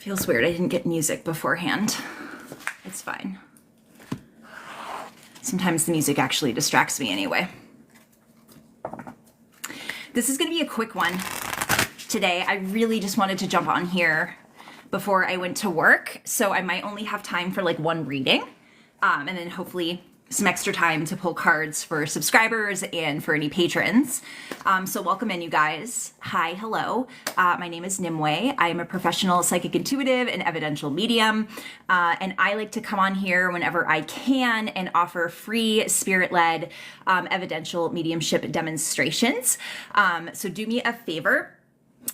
Feels weird. I didn't get music beforehand. It's fine. Sometimes the music actually distracts me anyway. This is going to be a quick one today. I really just wanted to jump on here before I went to work, so I might only have time for like one reading, and then hopefully some extra time to pull cards for subscribers and for any patrons. So welcome in, you guys. Hi, hello. My name is Nimue. I am a professional psychic intuitive and evidential medium. And I like to come on here whenever I can and offer free spirit-led evidential mediumship demonstrations. So do me a favor,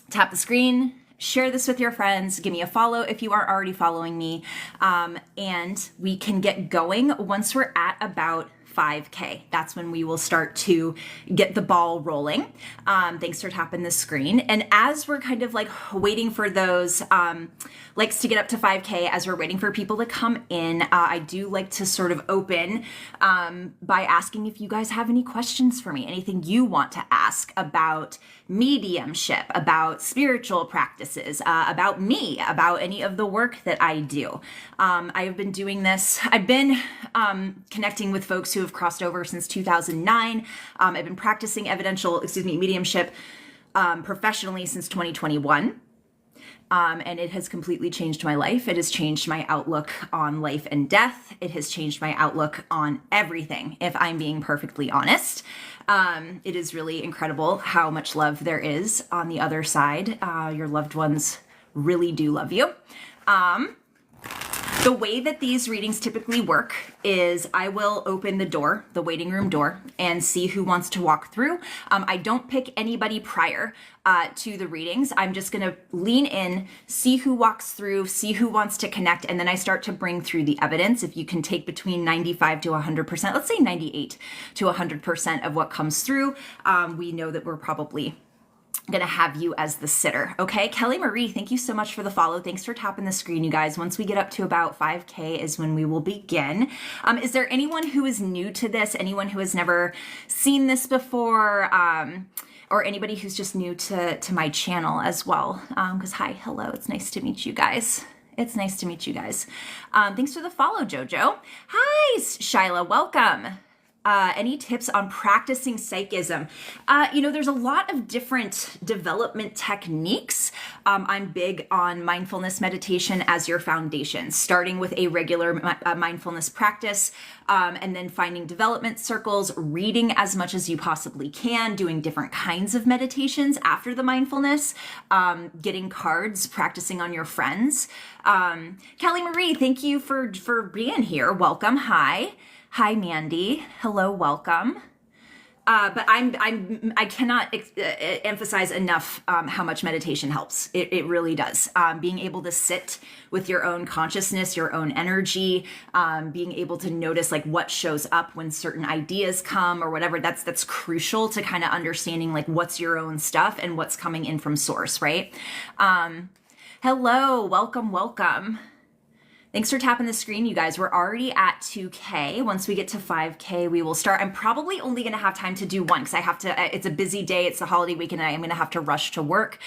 tap the screen, share this with your friends, give me a follow if you are already following me, and we can get going once we're at about 5K. That's when we will start to get the ball rolling. Thanks for tapping the screen. And as we're kind of like waiting for those likes to get up to 5K, as we're waiting for people to come in, I do like to sort of open by asking if you guys have any questions for me, anything you want to ask about mediumship, about spiritual practices, about me, about any of the work that I do. I have been doing this. I've been connecting with folks who have crossed over since 2009. I've been practicing mediumship professionally since 2021. And it has completely changed my life. It has changed my outlook on life and death. It has changed my outlook on everything, if I'm being perfectly honest. It is really incredible how much love there is on the other side. Your loved ones really do love you. The way that these readings typically work is I will open the door, the waiting room door, and see who wants to walk through. I don't pick anybody prior to the readings. I'm just going to lean in, see who walks through, see who wants to connect, and then I start to bring through the evidence. If you can take between 95 to 100%, let's say 98 to 100% of what comes through, we know that we're probably gonna have you as the sitter. Okay, Kelly Marie, thank you so much for the follow. Thanks for tapping the screen, you guys. Once we get up to about 5K is when we will begin. Is there anyone who is new to this? Anyone who has never seen this before? Or anybody who's just new to my channel as well? Because hi, hello, it's nice to meet you guys. It's nice to meet you guys. Thanks for the follow, Jojo. Hi, Shyla, welcome. Any tips on practicing psychism? There's a lot of different development techniques. I'm big on mindfulness meditation as your foundation, starting with a regular mindfulness practice, and then finding development circles, reading as much as you possibly can, doing different kinds of meditations after the mindfulness, getting cards, practicing on your friends. Kelly Marie, thank you for being here. Welcome. Hi. Hi, Mandy. Hello, welcome. But I cannot emphasize enough how much meditation helps. It really does. Being able to sit with your own consciousness, your own energy, being able to notice like what shows up when certain ideas come or whatever, that's crucial to kind of understanding like what's your own stuff and what's coming in from source, right? Hello, welcome. Thanks for tapping the screen, you guys. We're already at 2K. Once we get to 5K, we will start. I'm probably only going to have time to do one because I have to, it's a busy day. It's the holiday weekend and I'm going to have to rush to work.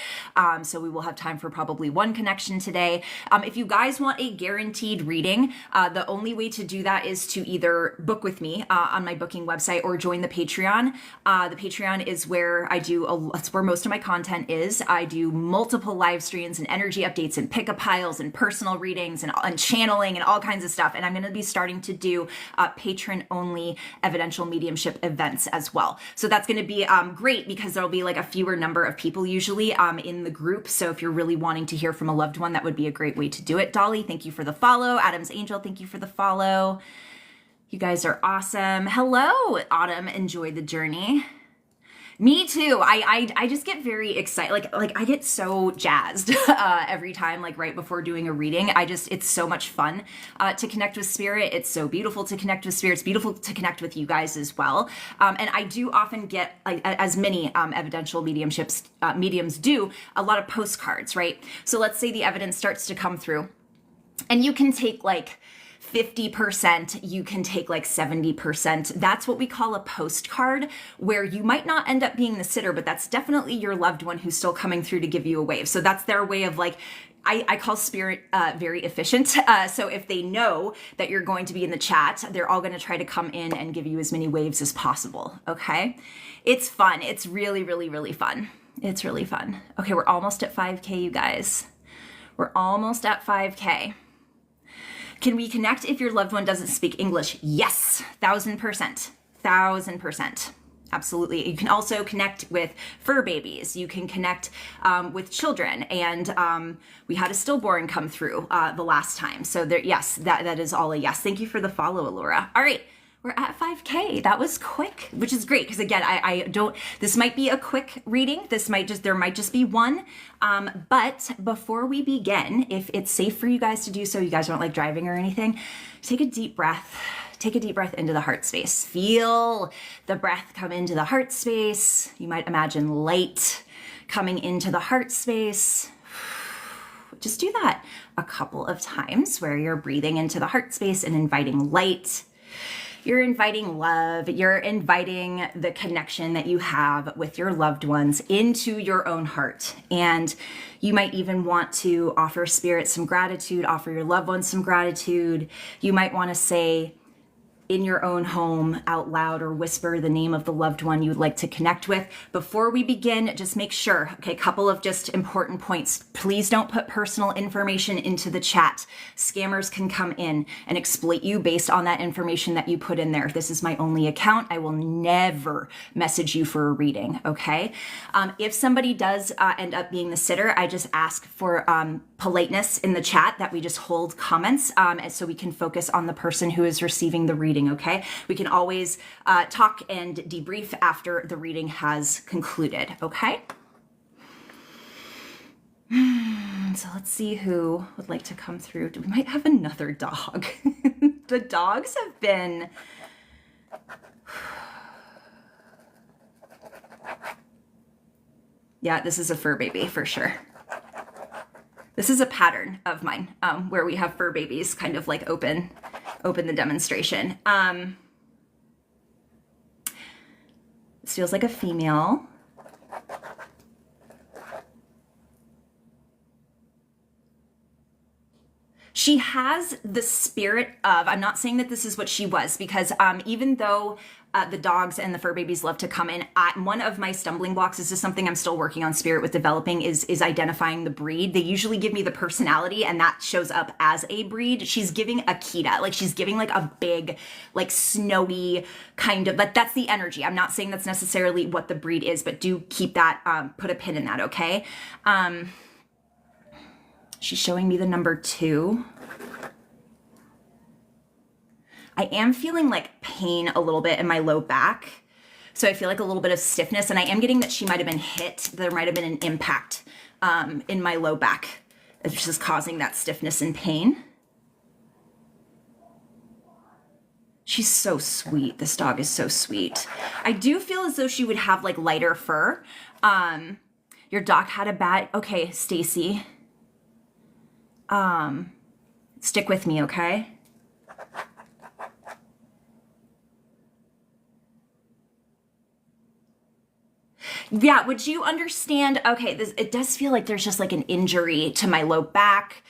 So we will have time for probably one connection today. If you guys want a guaranteed reading, the only way to do that is to either book with me on my booking website or join the Patreon. The Patreon is where that's where most of my content is. I do multiple live streams and energy updates and pickup piles and personal readings and channeling and all kinds of stuff. And I'm going to be starting to do patron-only evidential mediumship events as well. So that's going to be great because there'll be like a fewer number of people usually in the group. So if you're really wanting to hear from a loved one, that would be a great way to do it. Dolly, thank you for the follow. Adam's Angel, thank you for the follow. You guys are awesome. Hello, Autumn. Enjoy the journey. Me too. I just get very excited. Like I get so jazzed every time, like right before doing a reading. It's so much fun to connect with spirit. It's so beautiful to connect with spirit. It's beautiful to connect with you guys as well. And I do often get, like, as many evidential mediums do, a lot of postcards, right? So let's say the evidence starts to come through and you can take like 50%, you can take like 70%. That's what we call a postcard, where you might not end up being the sitter, but that's definitely your loved one who's still coming through to give you a wave. So that's their way of like I call spirit very efficient. So if they know that you're going to be in the chat, they're all going to try to come in and give you as many waves as possible. Okay. It's fun. It's really, really, really fun. It's really fun. Okay. We're almost at 5K, you guys. We're almost at 5K. Can we connect if your loved one doesn't speak English? Yes. 1000%. 1000%. Absolutely. You can also connect with fur babies. You can connect with children. And we had a stillborn come through the last time. So there, yes, that is all a yes. Thank you for the follow, Allura. All right. We're at 5K. That was quick, which is great. Because again, I don't, this might be a quick reading. There might just be one. But before we begin, if it's safe for you guys to do so, you guys aren't like driving or anything, take a deep breath. Take a deep breath into the heart space. Feel the breath come into the heart space. You might imagine light coming into the heart space. Just do that a couple of times where you're breathing into the heart space and inviting light. You're inviting love. You're inviting the connection that you have with your loved ones into your own heart. And you might even want to offer spirit some gratitude, offer your loved ones some gratitude. You might want to say, in your own home out loud or whisper the name of the loved one you would like to connect with. Before we begin, just make sure, okay, a couple of just important points. Please don't put personal information into the chat. Scammers can come in and exploit you based on that information that you put in there. This is my only account. I will never message you for a reading, okay? If somebody does end up being the sitter, I just ask for politeness in the chat that we just hold comments so we can focus on the person who is receiving the reading. Okay, we can always talk and debrief after the reading has concluded. Okay, so let's see who would like to come through. We might have another dog. The dogs have been yeah, this is a fur baby for sure. This is a pattern of mine where we have fur babies kind of like open the demonstration. This feels like a female. She has the spirit of, I'm not saying that this is what she was, because even though the dogs and the fur babies love to come in, one of my stumbling blocks, this is something I'm still working on spirit with developing, is identifying the breed. They usually give me the personality and that shows up as a breed. She's giving Akita, like she's giving like a big, like snowy kind of, but that's the energy. I'm not saying that's necessarily what the breed is, but do keep that, put a pin in that, okay? She's showing me the number 2. I am feeling like pain a little bit in my low back. So I feel like a little bit of stiffness, and I am getting that she might have been hit. There might have been an impact in my low back, which is causing that stiffness and pain. She's so sweet. This dog is so sweet. I do feel as though she would have like lighter fur. Your dog had a bad, okay, Stacy. Stick with me, okay? Yeah, would you understand? Okay, it does feel like there's just like an injury to my low back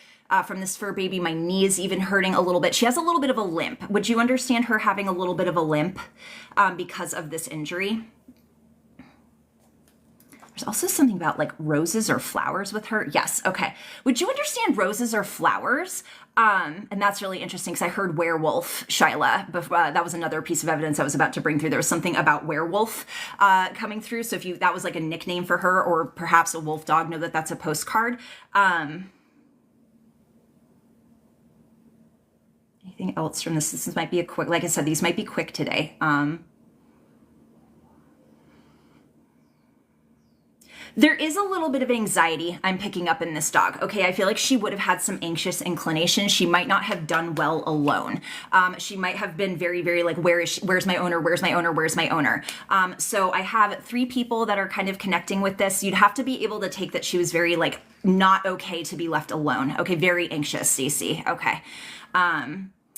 from this fur baby. My knee is even hurting a little bit. She has a little bit of a limp. Would you understand her having a little bit of a limp because of this injury? There's also something about like roses or flowers with her. Yes, okay. Would you understand roses or flowers? And that's really interesting because I heard werewolf, Shyla. That was another piece of evidence I was about to bring through. There was something about werewolf coming through. So if that was like a nickname for her, or perhaps a wolf dog, know that that's a postcard. Anything else from this? This might be a quick, like I said, these might be quick today. There is a little bit of anxiety I'm picking up in this dog. Okay, I feel like she would have had some anxious inclination. She might not have done well alone. She might have been very, very like, where's my owner? Where's my owner? Where's my owner? So I have 3 people that are kind of connecting with this. You'd have to be able to take that she was very like not okay to be left alone. Okay, very anxious, Stacey. Okay.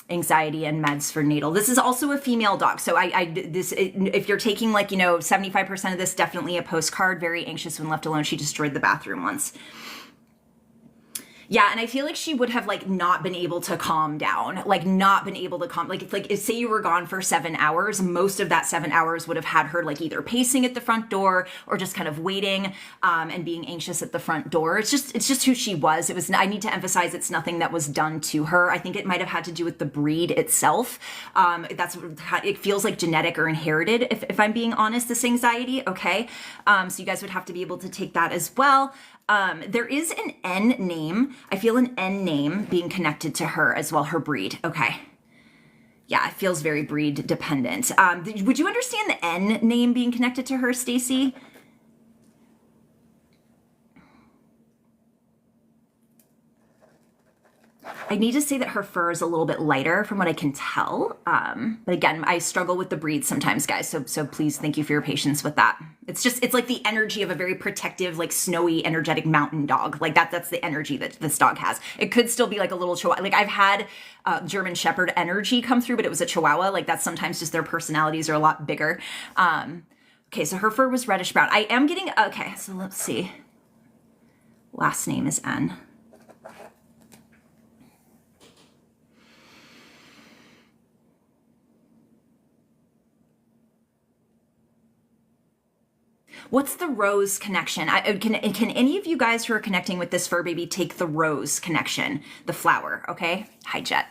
Anxiety and meds for natal. This is also a female dog. So if you're taking like, 75% of this, definitely a postcard, very anxious when left alone. She destroyed the bathroom once. Yeah, and I feel like she would have like not been able to calm down, like not been able to calm, like it's like say you were gone for 7 hours, most of that 7 hours would have had her like either pacing at the front door or just kind of waiting and being anxious at the front door. It's just who she was. It was, I need to emphasize, it's nothing that was done to her. I think it might have had to do with the breed itself. That's it feels like genetic or inherited, if I'm being honest, this anxiety. Okay, so you guys would have to be able to take that as well. There is an N name. I feel an N name being connected to her as well, her breed. Okay. Yeah, it feels very breed dependent. Would you understand the N name being connected to her, Stacy? I need to say that her fur is a little bit lighter from what I can tell. But again, I struggle with the breeds sometimes, guys. So please, thank you for your patience with that. It's like the energy of a very protective, like snowy, energetic mountain dog. Like that's the energy that this dog has. It could still be like a little chihuahua. Like I've had German Shepherd energy come through, but it was a chihuahua. Like that's sometimes just their personalities are a lot bigger. Okay, so her fur was reddish brown. I am getting, okay, so let's see. Last name is N. What's the rose connection? Can any of you guys who are connecting with this fur baby take the rose connection, the flower, okay? Hi, Jet.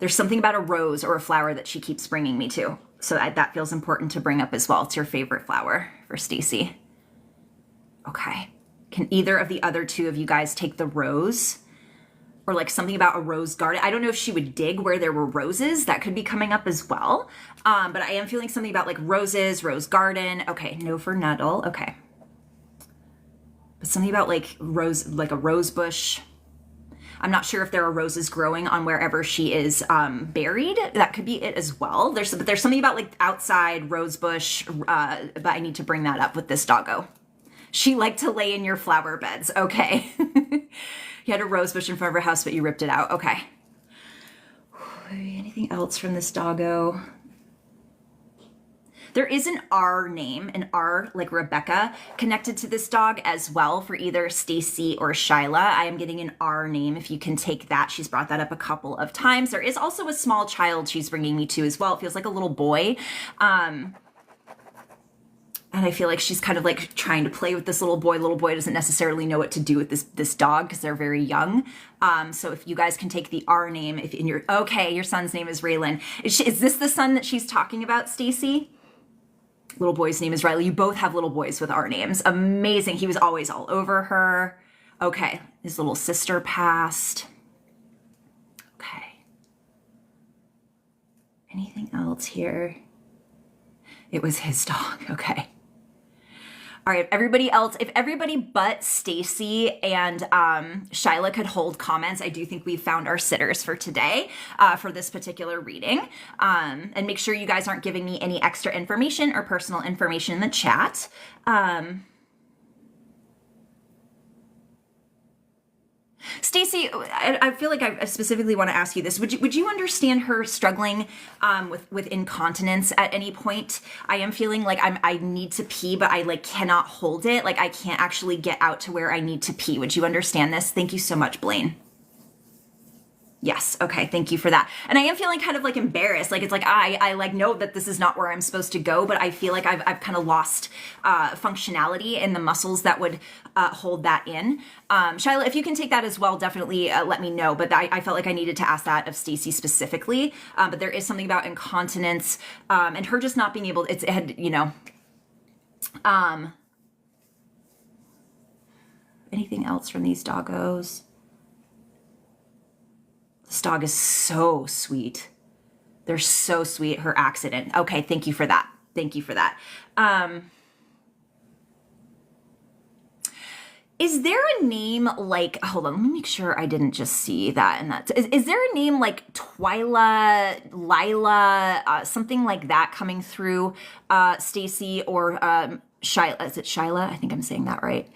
There's something about a rose or a flower that she keeps bringing me to. So that feels important to bring up as well. It's your favorite flower for Stacy. Okay. Can either of the other two of you guys take the rose? Or like something about a rose garden. I don't know if she would dig where there were roses. That could be coming up as well. But I am feeling something about like roses, rose garden. Okay, no for Nuddle. Okay. But something about like rose, like a rose bush. I'm not sure if there are roses growing on wherever she is buried. That could be it as well. There's something about like outside rose bush, but I need to bring that up with this doggo. She liked to lay in your flower beds. Okay. You had a rose bush in front of her house, but you ripped it out. Okay. Anything else from this doggo? There is an R name, an R like Rebecca, connected to this dog as well for either Stacy or Shyla. I am getting an R name if you can take that. She's brought that up a couple of times. There is also a small child she's bringing me to as well. It feels like a little boy. And I feel like she's kind of like trying to play with this little boy. Little boy doesn't necessarily know what to do with this dog because they're very young. So if you guys can take the R name, if in your, okay, your son's name is Raylan. Is this the son that she's talking about, Stacy? Little boy's name is Riley. You both have little boys with R names. Amazing. He was always all over her. Okay. His little sister passed. Okay. Anything else here? It was his dog. Okay. All right, everybody else, if everybody but Stacy and Shyla could hold comments, I do think we've found our sitters for today for this particular reading. And make sure you guys aren't giving me any extra information or personal information in the chat. Stacy, I feel like I specifically want to ask you this. Would you understand her struggling with incontinence at any point? I am feeling like I need to pee, but I like cannot hold it. Like I can't actually get out to where I need to pee. Would you understand this? Thank you so much, Blaine. Yes. Okay. Thank you for that. And I am feeling kind of like embarrassed. Like it's like I like know that this is not where I'm supposed to go, but I feel like I've kind of lost functionality in the muscles that would hold that in. Shyla, if you can take that as well, definitely let me know. But I felt like I needed to ask that of Stacy specifically. But there is something about incontinence and her just not being able. It had anything else from these doggos? This dog is so sweet. They're so sweet. Her accident. Okay, thank you for that. Thank you for that. Is there a name like, hold on, let me make sure I didn't just see that. And that is there a name like Twyla, Lila, something like that coming through Stacy or Shyla? Is it Shyla? I think I'm saying that right.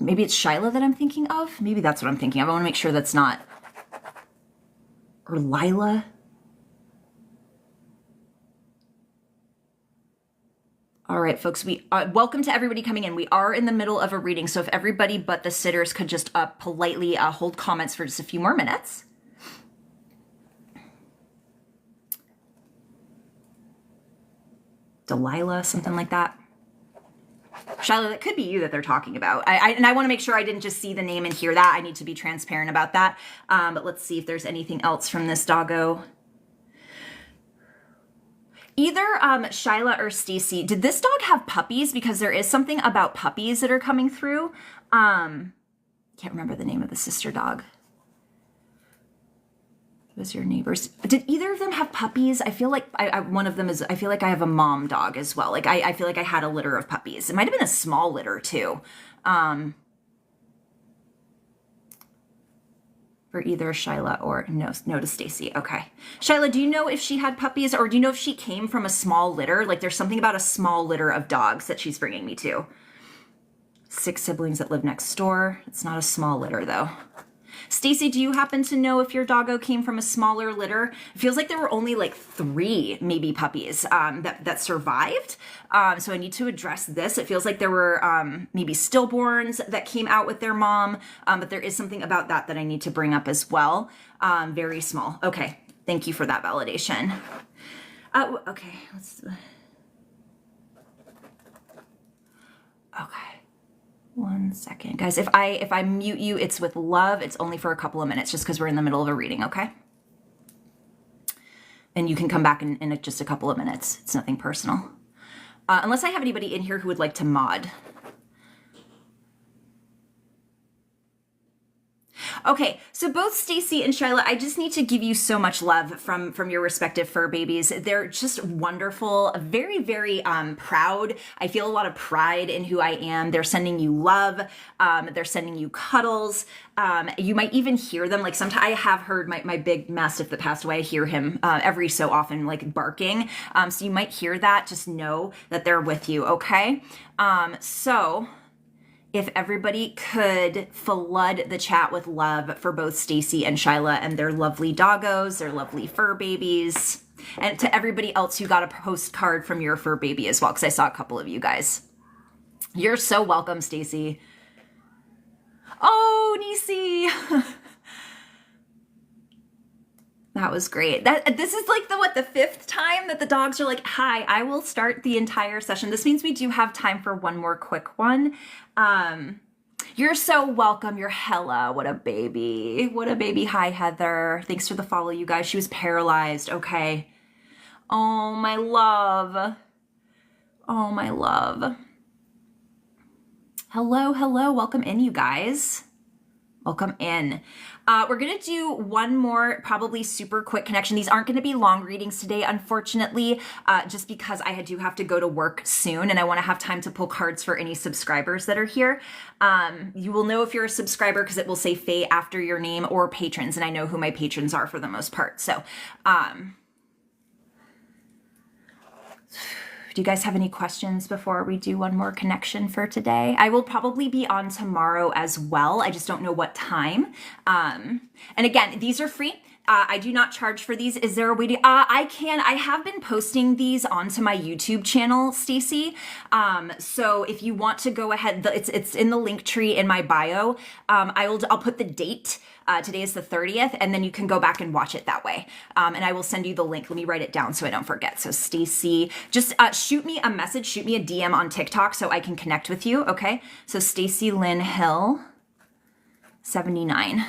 Maybe it's Shyla that I'm thinking of. Maybe that's what I'm thinking of. I want to make sure that's not. Or Lila. All right, folks, we welcome to everybody coming in. We are in the middle of a reading, so if everybody but the sitters could just politely hold comments for just a few more minutes. Delilah, something like that. Shiloh, that could be you that they're talking about. And I want to make sure I didn't just see the name and hear that. I need to be transparent about that. But let's see if there's anything else from this doggo. Either Shyla or Stacy, did this dog have puppies? Because there is something about puppies that are coming through. Can't remember the name of the sister dog. It was your neighbors. Did either of them have puppies? I feel like one of them is, I feel like I have a mom dog as well. Like I feel like I had a litter of puppies. It might have been a small litter too. For either Shyla or no to Stacy. Okay. Shyla, do you know if she had puppies, or do you know if she came from a small litter? Like there's something about a small litter of dogs that she's bringing me to. 6 siblings that live next door. It's not a small litter though. Stacy, do you happen to know if your doggo came from a smaller litter? It feels like there were only like 3 maybe puppies that survived. So I need to address this. It feels like there were maybe stillborns that came out with their mom, but there is something about that I need to bring up as well. Very small. Okay, thank you for that validation. Okay, okay. 1 second, guys. If I mute you, it's with love. It's only for a couple of minutes, just because we're in the middle of a reading, okay? And you can come back in just a couple of minutes. It's nothing personal. Unless I have anybody in here who would like to mod. Okay, so both Stacy and Shyla, I just need to give you so much love from your respective fur babies. They're just wonderful, very, very proud. I feel a lot of pride in who I am. They're sending you love. They're sending you cuddles. You might even hear them. Like sometimes I have heard my big mastiff that passed away. I hear him every so often, like barking. So you might hear that. Just know that they're with you, okay? So if everybody could flood the chat with love for both Stacy and Shyla and their lovely doggos, their lovely fur babies, and to everybody else who got a postcard from your fur baby as well, because I saw a couple of you guys. You're so welcome, Stacy. Oh, Nisi. That was great. This is like the 5th time that the dogs are like, hi, I will start the entire session. This means we do have time for one more quick one. You're so welcome. You're hella. What a baby. What a baby. Hi, Heather. Thanks for the follow, you guys. She was paralyzed. Okay. Oh, my love. Oh, my love. Hello, hello. Welcome in, you guys. Welcome in. We're going to do one more probably super quick connection. These aren't going to be long readings today, unfortunately, just because I do have to go to work soon and I want to have time to pull cards for any subscribers that are here. You will know if you're a subscriber because it will say Faye after your name, or patrons, and I know who my patrons are for the most part. So, do you guys have any questions before we do one more connection for today? I will probably be on tomorrow as well. I just don't know what time. And again, these are free. I do not charge for these. Is there a way to, I have been posting these onto my YouTube channel, Stacy. So if you want to go ahead, it's in the link tree in my bio. I'll put the date. Today is the 30th, and then you can go back and watch it that way. And I will send you the link. Let me write it down so I don't forget. So Stacy, just shoot me a message, shoot me a DM on TikTok so I can connect with you, okay? So Stacy Lynn Hill, 79.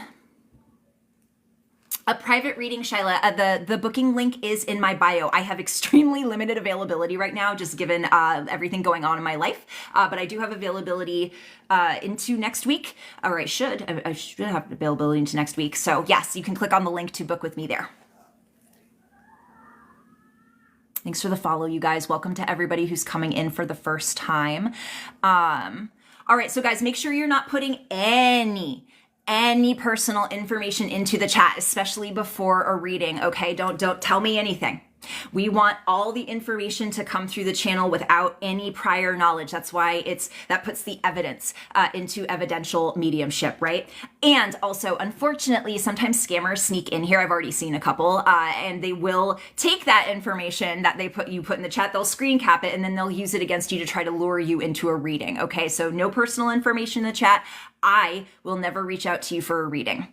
A private reading, Shyla. The booking link is in my bio. I have extremely limited availability right now, just given everything going on in my life. But I do have availability into next week, or I should have availability into next week. So yes, you can click on the link to book with me there. Thanks for the follow, you guys. Welcome to everybody who's coming in for the first time. All right, so guys, make sure you're not putting any personal information into the chat, especially before a reading, okay? Don't tell me anything. We want all the information to come through the channel without any prior knowledge. That's why that puts the evidence into evidential mediumship, right? And also, unfortunately, sometimes scammers sneak in here. I've already seen a couple, and they will take that information that you put in the chat, they'll screen cap it, and then they'll use it against you to try to lure you into a reading. Okay, so no personal information in the chat. I will never reach out to you for a reading.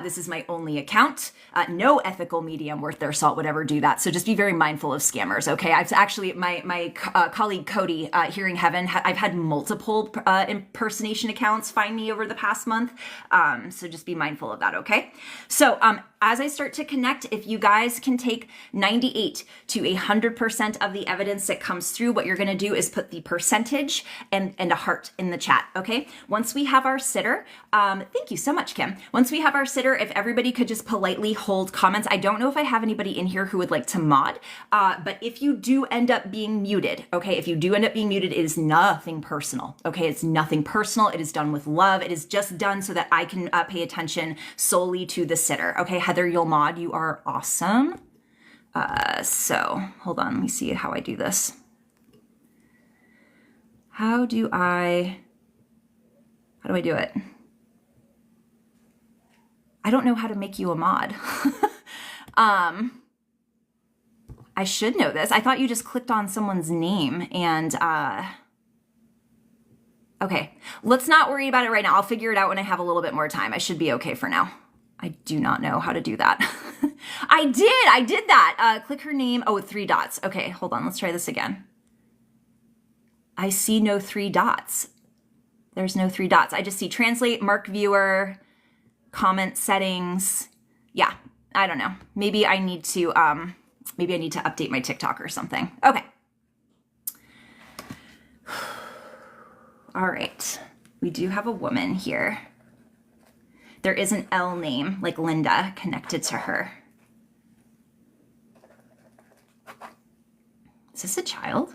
This is my only account. No ethical medium worth their salt would ever do that. So just be very mindful of scammers, okay? I've actually, my colleague Cody, Hearing Heaven, I've had multiple impersonation accounts find me over the past month. So just be mindful of that, okay? So as I start to connect, if you guys can take 98 to 100% of the evidence that comes through, what you're gonna do is put the percentage and a heart in the chat, okay? Once we have our sitter, thank you so much, Kim. Once we have our sitter, if everybody could just politely hold comments. I don't know if I have anybody in here who would like to mod, but if you do end up being muted, okay, if you do end up being muted, it is nothing personal, okay? It's nothing personal. It is done with love. It is just done so that I can pay attention solely to the sitter, okay? Heather, you'll mod. You are awesome. So hold on, let me see how I do this. How do I do it? I don't know how to make you a mod. I should know this. I thought you just clicked on someone's name and, okay, let's not worry about it right now. I'll figure it out when I have a little bit more time. I should be okay for now. I do not know how to do that. I did that. Click her name. Oh, 3 dots. Okay, hold on. Let's try this again. I see no 3 dots. There's no 3 dots. I just see translate, mark viewer, comment settings. Yeah, I don't know. Maybe I need to update my TikTok or something. Okay. All right. We do have a woman here. There is an L name, like Linda, connected to her. Is this a child?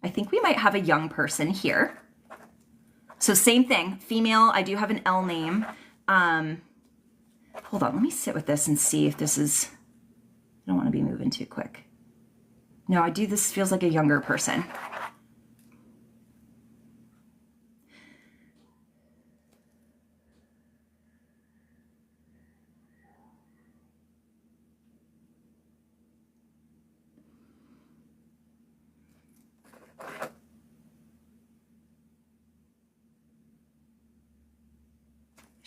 I think we might have a young person here. So same thing, female. I do have an L name. Hold on, let me sit with this and see if this is, I don't want to be moving too quick. No, this feels like a younger person.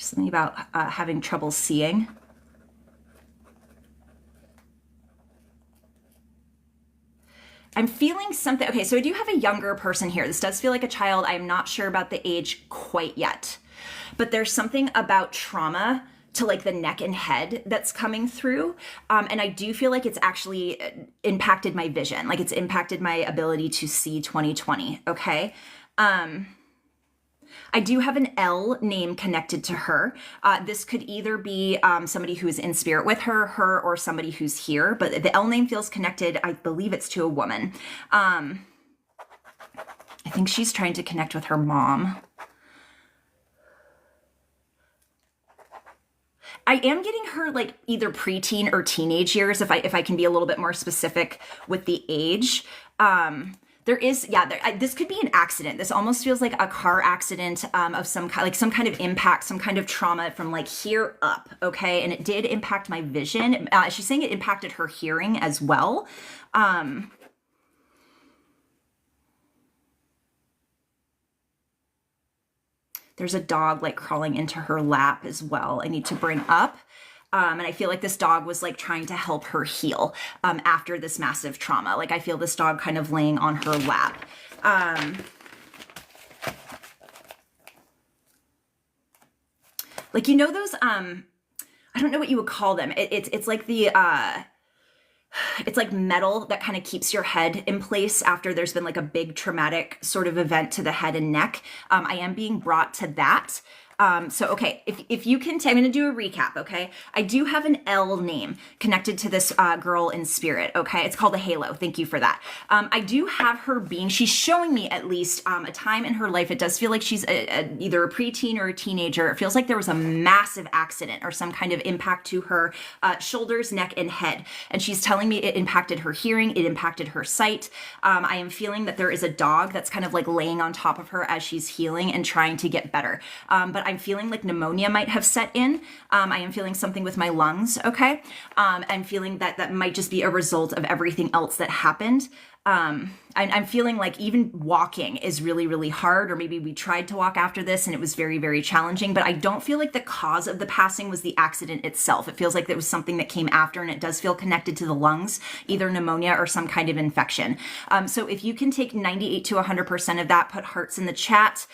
Something about having trouble seeing. I'm feeling something. Okay, so I do have a younger person here. This does feel like a child. I'm not sure about the age quite yet, but there's something about trauma to like the neck and head that's coming through. And I do feel like it's actually impacted my vision. Like it's impacted my ability to see 20/20. Okay. I do have an L name connected to her. This could either be somebody who is in spirit with her, or somebody who's here, but the L name feels connected. I believe it's to a woman. I think she's trying to connect with her mom. I am getting her like either preteen or teenage years, if I can be a little bit more specific with the age. There is, yeah, this could be an accident. This almost feels like a car accident of some kind, like some kind of impact, some kind of trauma from like here up, okay? And it did impact my vision. She's saying it impacted her hearing as well. There's a dog like crawling into her lap as well. I need to bring up. And I feel like this dog was like trying to help her heal after this massive trauma. Like I feel this dog kind of laying on her lap. Like, you know, those, I don't know what you would call them. It's like the, it's like metal that kind of keeps your head in place after there's been like a big traumatic sort of event to the head and neck. I am being brought to that. So, okay, if you can, I'm going to do a recap, okay? I do have an L name connected to this girl in spirit, okay? It's called a halo. Thank you for that. I do have her being, she's showing me at least a time in her life. It does feel like she's either a preteen or a teenager. It feels like there was a massive accident or some kind of impact to her shoulders, neck, and head. And she's telling me it impacted her hearing, it impacted her sight. I am feeling that there is a dog that's kind of like laying on top of her as she's healing and trying to get better. But I'm feeling like pneumonia might have set in. I am feeling something with my lungs, okay? I'm feeling that that might just be a result of everything else that happened. I'm feeling like even walking is really, really hard, or maybe we tried to walk after this and it was very, very challenging, but I don't feel like the cause of the passing was the accident itself. It feels like it was something that came after, and it does feel connected to the lungs, either pneumonia or some kind of infection. So if you can take 98 to 100% of that, put hearts in the chat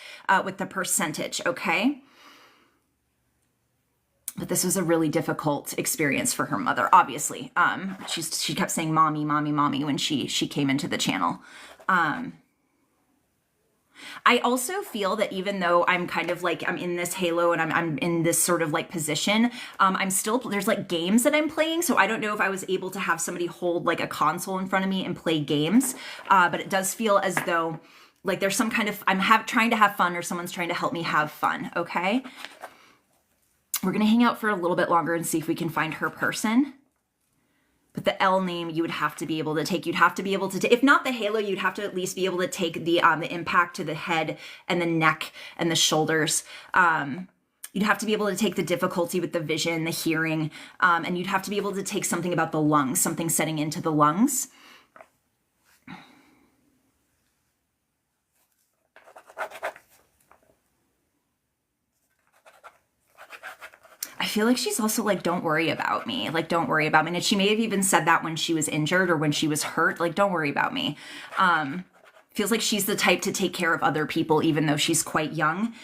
with the percentage, okay? But this was a really difficult experience for her mother, obviously. She kept saying, mommy, mommy, mommy, when she came into the channel. I also feel that even though I'm kind of like, I'm in this halo and I'm in this sort of like position, I'm still, there's like games that I'm playing. So I don't know if I was able to have somebody hold like a console in front of me and play games. But it does feel as though like there's some kind of, trying to have fun, or someone's trying to help me have fun, okay? We're going to hang out for a little bit longer and see if we can find her person. But the L name, you would have to be able to take. You'd have to be able to, if not the halo, you'd have to at least be able to take the impact to the head and the neck and the shoulders. You'd have to be able to take the difficulty with the vision, the hearing, and you'd have to be able to take something about the lungs, something setting into the lungs. I feel like she's also like, don't worry about me. Like, don't worry about me. And she may have even said that when she was injured or when she was hurt. Like, don't worry about me. Feels like she's the type to take care of other people, even though she's quite young.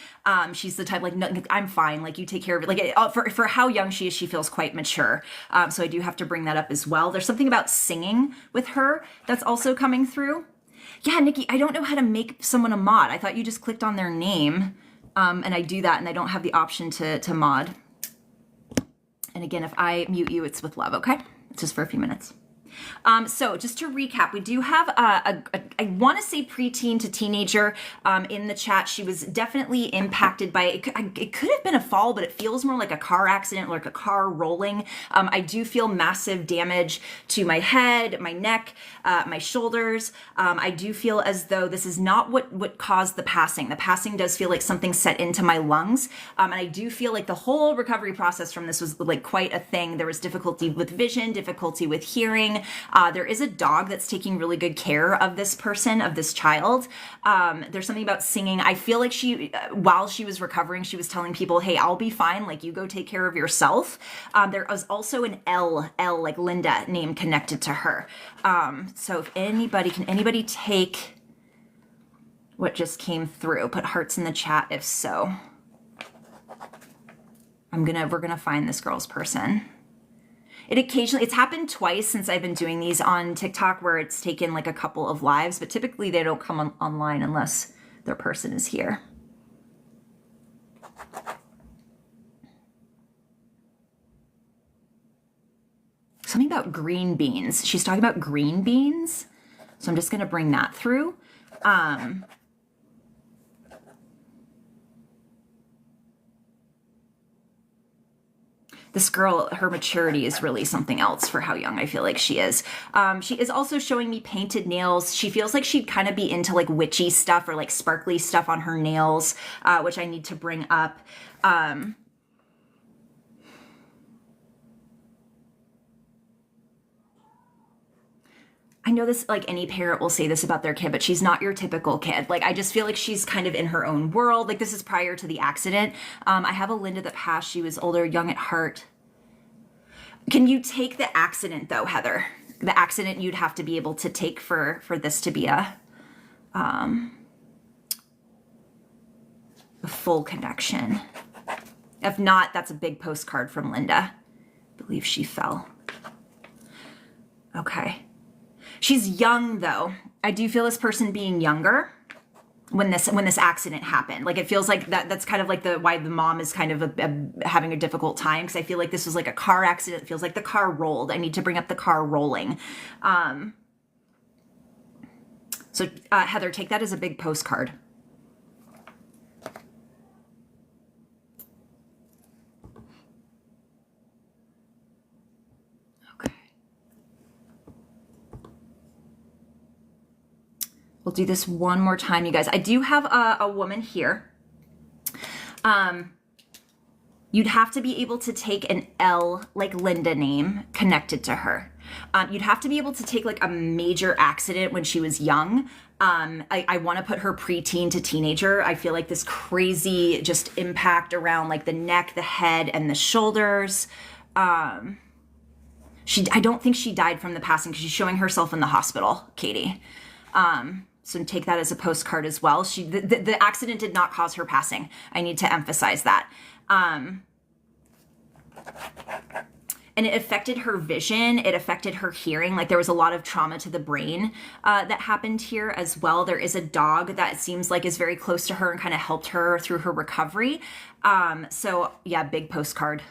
She's the type like, no, I'm fine. Like, you take care of it. Like, for how young she is, she feels quite mature. So I do have to bring that up as well. There's something about singing with her that's also coming through. Yeah, Nikki, I don't know how to make someone a mod. I thought you just clicked on their name. And I do that and I don't have the option to mod. And again, if I mute you, it's with love, okay? It's just for a few minutes. So just to recap, we do have I want to say preteen to teenager in the chat. She was definitely impacted by, it could have been a fall, but it feels more like a car accident, like a car rolling. I do feel massive damage to my head, my neck, my shoulders. I do feel as though this is not what caused the passing. The passing does feel like something set into my lungs. And I do feel like the whole recovery process from this was like quite a thing. There was difficulty with vision, difficulty with hearing. There is a dog that's taking really good care of this person, of this child. There's something about singing. I feel like she, while she was recovering, she was telling people, hey, I'll be fine. Like, you go take care of yourself. There was also an L, like Linda name connected to her. So if anybody, can anybody take what just came through? Put hearts in the chat if so. We're gonna find this girl's person. It's happened twice since I've been doing these on TikTok where it's taken like a couple of lives, but typically they don't come online unless their person is here. Something about green beans. She's talking about green beans. So I'm just going to bring that through. This girl, her maturity is really something else for how young I feel like she is. She is also showing me painted nails. She feels like she'd kind of be into like witchy stuff or like sparkly stuff on her nails, which I need to bring up. I know this, like any parent will say this about their kid, but she's not your typical kid. Like, I just feel like she's kind of in her own world. Like, this is prior to the accident. I have a Linda that passed. She was older, young at heart. Can you take the accident though, Heather? The accident you'd have to be able to take for this to be a full connection. If not, that's a big postcard from Linda. I believe she fell. Okay. She's young, though. I do feel this person being younger. when this accident happened. Like, it feels like that's kind of like why the mom is kind of having a difficult time, because I feel like this was like a car accident. It feels like the car rolled. I need to bring up the car rolling. So Heather, take that as a big postcard. We'll do this one more time, you guys. I do have a woman here. You'd have to be able to take an L, like Linda name, connected to her. You'd have to be able to take like a major accident when she was young. I want to put her preteen to teenager. I feel like this crazy just impact around like the neck, the head, and the shoulders. I don't think she died from the passing, because she's showing herself in the hospital, Katie. So take that as a postcard as well. The accident did not cause her passing. I need to emphasize that. And it affected her vision. It affected her hearing. Like, there was a lot of trauma to the brain that happened here as well. There is a dog that seems like is very close to her and kind of helped her through her recovery. So yeah, big postcard.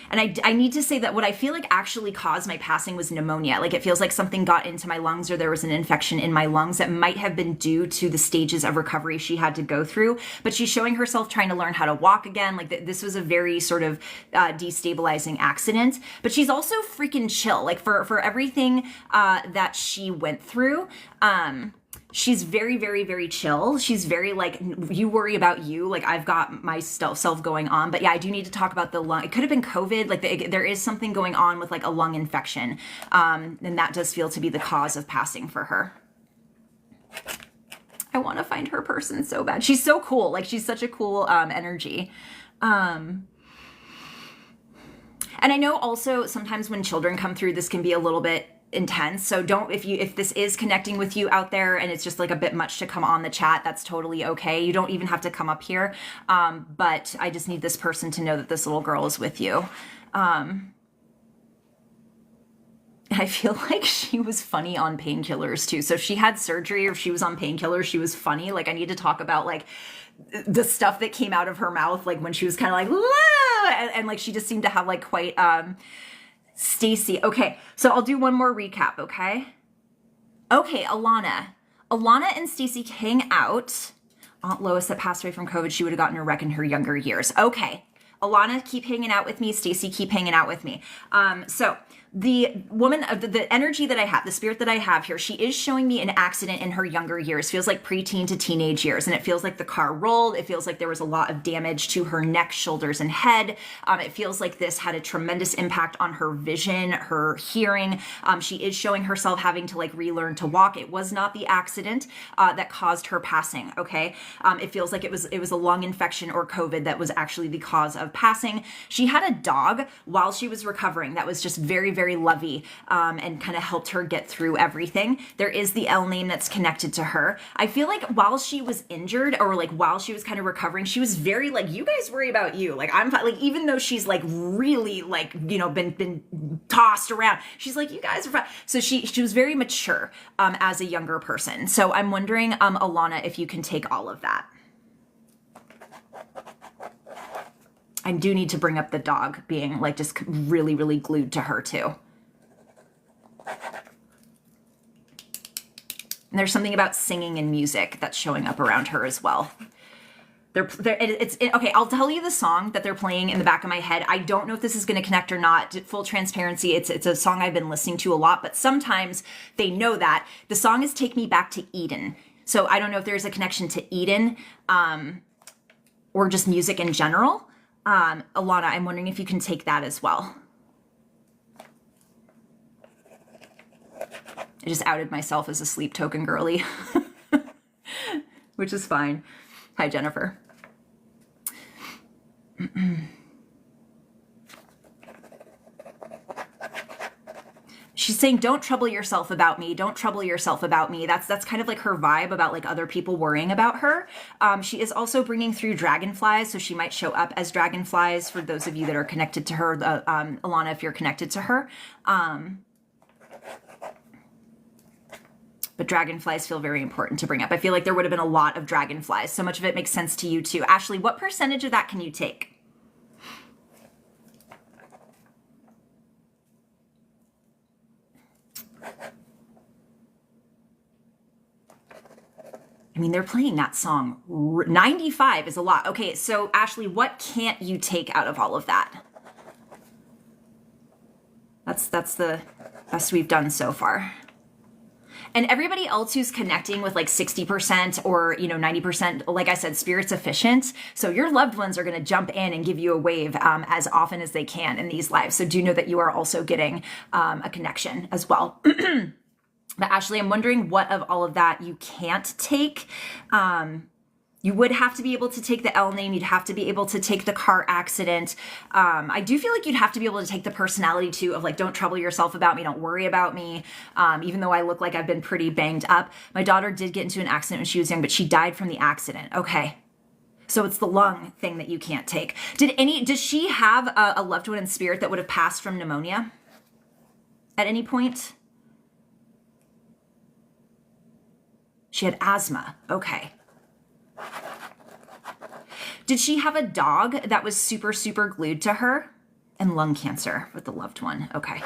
And I need to say that what I feel like actually caused my passing was pneumonia. Like, it feels like something got into my lungs, or there was an infection in my lungs that might have been due to the stages of recovery she had to go through. But she's showing herself trying to learn how to walk again. Like, this was a very sort of destabilizing accident. But she's also freaking chill. Like, for everything that she went through, she's very, very, very chill. She's very like, you worry about you. Like, I've got my self going on. But yeah, I do need to talk about the lung. It could have been COVID. Like, there is something going on with like a lung infection. And that does feel to be the cause of passing for her. I want to find her person so bad. She's so cool. Like, she's such a cool energy. And I know also sometimes when children come through, this can be a little bit intense. So if this is connecting with you out there and it's just like a bit much to come on the chat, that's totally okay. You don't even have to come up here. But I just need this person to know that this little girl is with you. I feel like she was funny on painkillers too. So if she had surgery or if she was on painkillers, she was funny. Like, I need to talk about like the stuff that came out of her mouth, like when she was kind of like, and like she just seemed to have like quite, Stacy. Okay, so I'll do one more recap, okay? Okay, Alana. Alana and Stacy hang out. Aunt Lois that passed away from COVID, she would have gotten a wreck in her younger years. Okay, Alana, keep hanging out with me. Stacy, keep hanging out with me. So the woman of the energy that I have, the spirit that I have here, she is showing me an accident in her younger years. Feels like preteen to teenage years. And it feels like the car rolled. It feels like there was a lot of damage to her neck, shoulders, and head. It feels like this had a tremendous impact on her vision, her hearing. She is showing herself having to like relearn to walk. It was not the accident that caused her passing. Okay. It feels like it was a lung infection or COVID that was actually the cause of passing. She had a dog while she was recovering that was just very, very lovey and kind of helped her get through everything. There is the L name that's connected to her. I feel like while she was injured or like while she was kind of recovering, she was very like, you guys worry about you. Like, I'm like, even though she's like really like, you know, been tossed around, she's like, you guys are fine. So she was very mature as a younger person. So I'm wondering, Alana, if you can take all of that. I do need to bring up the dog being like just really, really glued to her too. And there's something about singing and music that's showing up around her as well. Okay, I'll tell you the song that they're playing in the back of my head. I don't know if this is going to connect or not. Full transparency, it's a song I've been listening to a lot, but sometimes they know that. The song is Take Me Back to Eden. So I don't know if there's a connection to Eden or just music in general. Alana, I'm wondering if you can take that as well. I just outed myself as a sleep token girly, which is fine. Hi, Jennifer. She's saying, don't trouble yourself about me. Don't trouble yourself about me. That's kind of like her vibe about like other people worrying about her. She is also bringing through dragonflies. So she might show up as dragonflies for those of you that are connected to her. Alana, if you're connected to her. But dragonflies feel very important to bring up. I feel like there would have been a lot of dragonflies. So much of it makes sense to you too. Ashley, what percentage of that can you take? I mean, they're playing that song. 95 is a lot. Okay, so Ashley, what can't you take out of all of that? That's the best we've done so far. And everybody else who's connecting with like 60% or, 90%, like I said, spirit's efficient. So your loved ones are going to jump in and give you a wave as often as they can in these lives. So do know that you are also getting a connection as well. But Ashley, I'm wondering what of all of that you can't take. You would have to be able to take the L name. You'd have to be able to take the car accident. I do feel like you'd have to be able to take the personality too of like, don't trouble yourself about me. Don't worry about me. Even though I look like I've been pretty banged up. My daughter did get into an accident when she was young, but she died from the accident. Okay. So it's the lung thing that you can't take. Does she have a loved one in spirit that would have passed from pneumonia at any point? She had asthma. Okay. Did she have a dog that was super, super glued to her? And lung cancer with the loved one. Okay.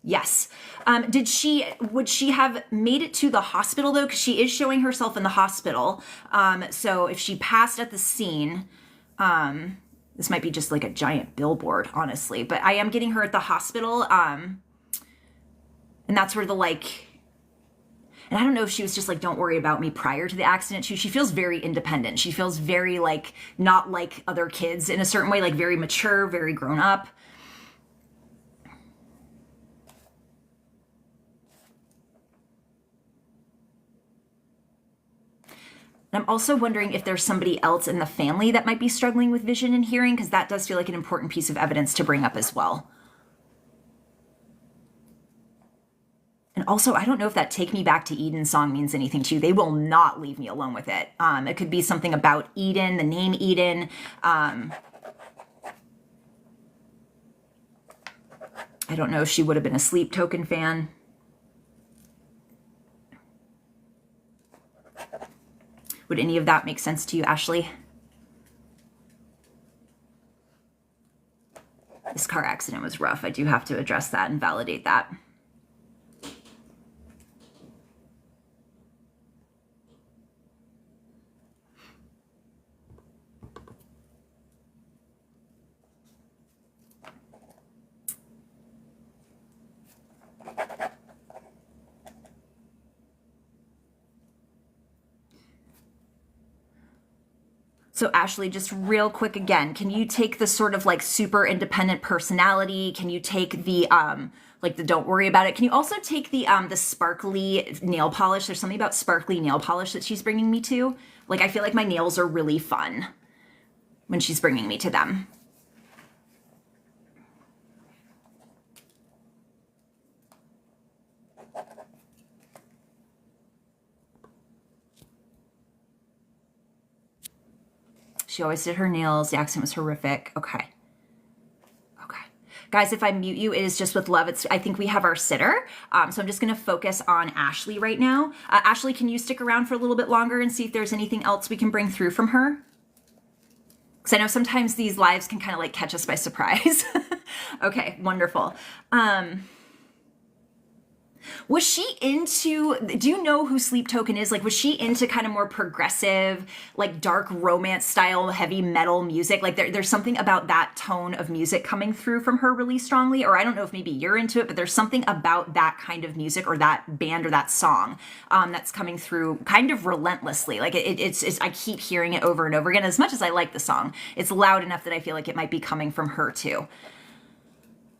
Yes. Would she have made it to the hospital though? Because she is showing herself in the hospital. So if she passed at the scene, this might be just like a giant billboard, honestly, but I am getting her at the hospital. And that's where and I don't know if she was just like, don't worry about me prior to the accident. She feels very independent. She feels very like, not like other kids in a certain way, like very mature, very grown up. And I'm also wondering if there's somebody else in the family that might be struggling with vision and hearing, because that does feel like an important piece of evidence to bring up as well. And also, I don't know if that Take Me Back to Eden song means anything to you. They will not leave me alone with it. It could be something about Eden, the name Eden. I don't know if she would have been a Sleep Token fan. Would any of that make sense to you, Ashley? This car accident was rough. I do have to address that and validate that. So Ashley, just real quick again, can you take the sort of like super independent personality? Can you take the like the don't worry about it? Can you also take the sparkly nail polish? There's something about sparkly nail polish that she's bringing me to. Like I feel like my nails are really fun when she's bringing me to them. She always did her nails. The accent was horrific. Okay. Okay. Guys, if I mute you, it is just with love. I think we have our sitter. So I'm just going to focus on Ashley right now. Ashley, can you stick around for a little bit longer and see if there's anything else we can bring through from her? Because I know sometimes these lives can kind of like catch us by surprise. Okay, wonderful. Was she into, do you know who Sleep Token is? Like, was she into kind of more progressive, like dark romance style, heavy metal music? Like there's something about that tone of music coming through from her really strongly, or I don't know if maybe you're into it, but there's something about that kind of music or that band or that song that's coming through kind of relentlessly. Like it's I keep hearing it over and over again. As much as I like the song, it's loud enough that I feel like it might be coming from her too.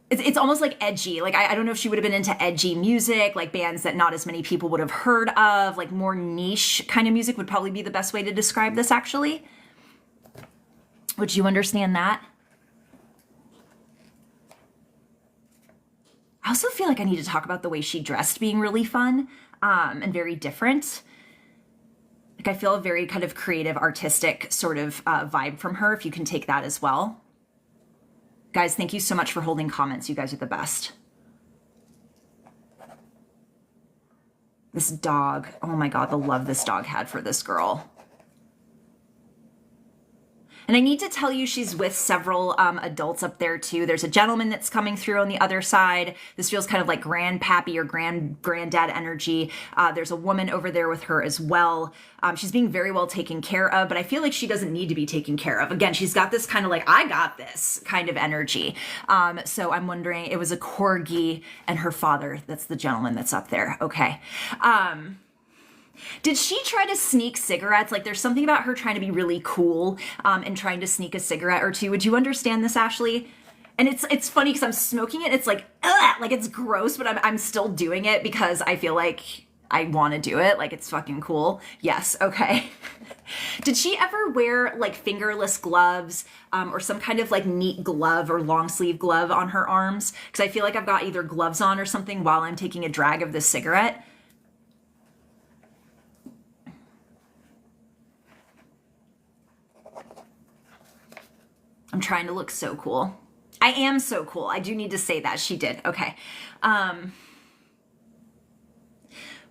It's almost like edgy. Like, I don't know if she would have been into edgy music, like bands that not as many people would have heard of, like more niche kind of music would probably be the best way to describe this, actually. Would you understand that? I also feel like I need to talk about the way she dressed being really fun and very different. Like, I feel a very kind of creative, artistic sort of vibe from her, if you can take that as well. Guys, thank you so much for holding comments. You guys are the best. This dog. Oh my God, the love this dog had for this girl. And I need to tell you, she's with several adults up there too. There's a gentleman that's coming through on the other side. This feels kind of like grandpappy or granddad energy. There's a woman over there with her as well. She's being very well taken care of, but I feel like she doesn't need to be taken care of. Again, she's got this kind of like, I got this kind of energy. So I'm wondering, it was a corgi and her father. That's the gentleman that's up there. Okay. Did she try to sneak cigarettes? Like there's something about her trying to be really cool and trying to sneak a cigarette or two. Would you understand this, Ashley? And it's funny because I'm smoking it. It's like, ugh, like it's gross, but I'm still doing it because I feel like I want to do it. Like it's fucking cool. Yes. Okay. Did she ever wear like fingerless gloves or some kind of like neat glove or long sleeve glove on her arms? Because I feel like I've got either gloves on or something while I'm taking a drag of this cigarette. I'm trying to look so cool. I am so cool. I do need to say that. She did. Okay.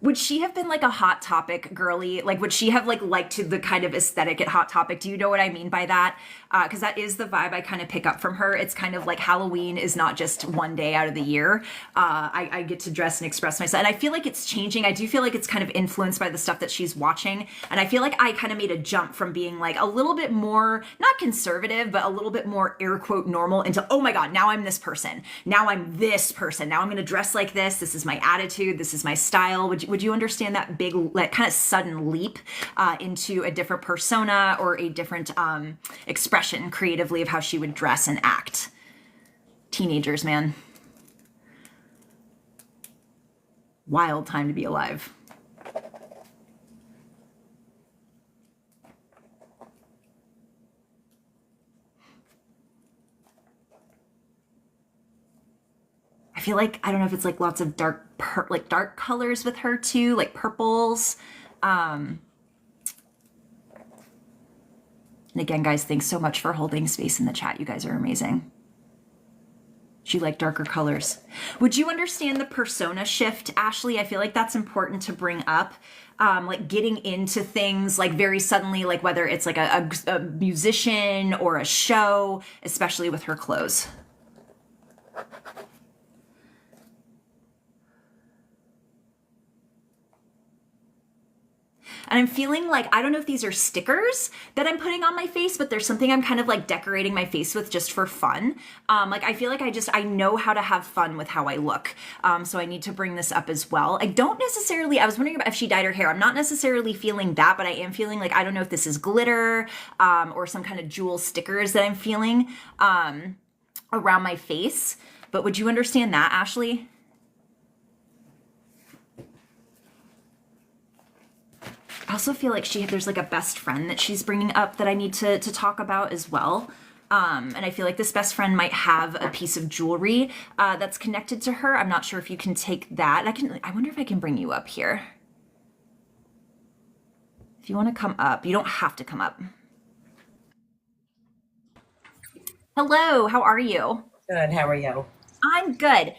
Would she have been like a Hot Topic girly? Like, would she have like liked to the kind of aesthetic at Hot Topic? Do you know what I mean by that? Because that is the vibe I kind of pick up from her. It's kind of like Halloween is not just one day out of the year. I get to dress and express myself. And I feel like it's changing. I do feel like it's kind of influenced by the stuff that she's watching. And I feel like I kind of made a jump from being like a little bit more, not conservative, but a little bit more air quote normal into, oh my God, now I'm this person. Now I'm this person. Now I'm going to dress like this. This is my attitude. This is my style. Would you understand that big, like kind of sudden leap into a different persona or a different expression creatively of how she would dress and act? Teenagers, man. Wild time to be alive. I feel like, I don't know if it's like lots of dark colors with her too, like purples. And again, guys, thanks so much for holding space in the chat. You guys are amazing. She liked darker colors. Would you understand the persona shift, Ashley? I feel like that's important to bring up. Like getting into things like very suddenly, like whether it's like a musician or a show, especially with her clothes. And I'm feeling like, I don't know if these are stickers that I'm putting on my face, but there's something I'm kind of like decorating my face with just for fun. Like I feel like I know how to have fun with how I look. So I need to bring this up as well. I don't necessarily, I was wondering about if she dyed her hair. I'm not necessarily feeling that, but I am feeling like, I don't know if this is glitter or some kind of jewel stickers that I'm feeling around my face. But would you understand that, Ashley? I also feel like there's like a best friend that she's bringing up that I need to talk about as well. And I feel like this best friend might have a piece of jewelry that's connected to her. I'm not sure if you can take that. I wonder if I can bring you up here. If you want to come up, you don't have to come up. Hello, how are you? Good. How are you? I'm good.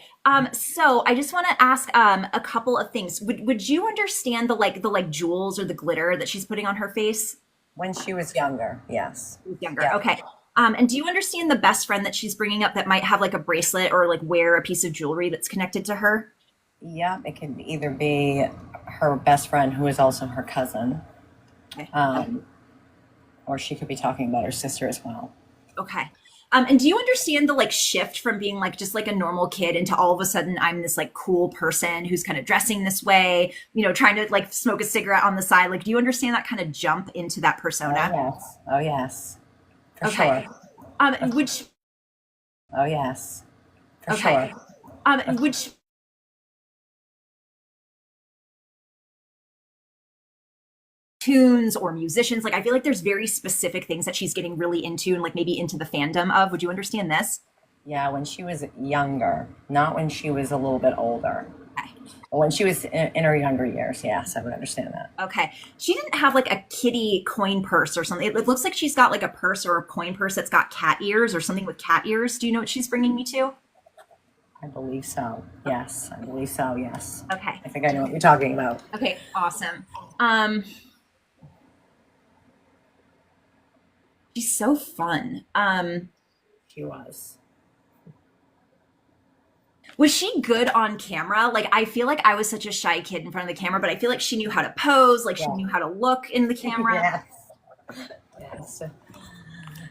So I just want to ask a couple of things. Would you understand the jewels or the glitter that she's putting on her face? When she was younger, yes. Younger. Yeah. Okay. And do you understand the best friend that she's bringing up that might have like a bracelet or like wear a piece of jewelry that's connected to her? Yep. It could either be her best friend, who is also her cousin, Okay. or she could be talking about her sister as well. Okay. And do you understand the like shift from being like just like a normal kid into all of a sudden I'm this like cool person who's kind of dressing this way, you know, trying to like smoke a cigarette on the side? Like, do you understand that kind of jump into that persona? Oh, yes. Oh, yes. For Okay. sure. Which, Oh, yes. For okay. sure. Which tunes or musicians, like I feel like there's very specific things that she's getting really into and like maybe into the fandom of. Would you understand this? Yeah, when she was younger, not when she was a little bit older. Okay. When she was in her younger years, yes, I would understand that. Okay. She didn't have like a kitty coin purse or something. It looks like she's got like a purse or a coin purse that's got cat ears or something with cat ears. Do you know what she's bringing me to? I believe so. Yes, I believe so. Yes. Okay. I think I know what you're talking about. Okay, awesome. She's so fun. She was. Was she good on camera? Like, I feel like I was such a shy kid in front of the camera, but I feel like she knew how to pose, like she Yeah. knew how to look in the camera. Yes. Yes.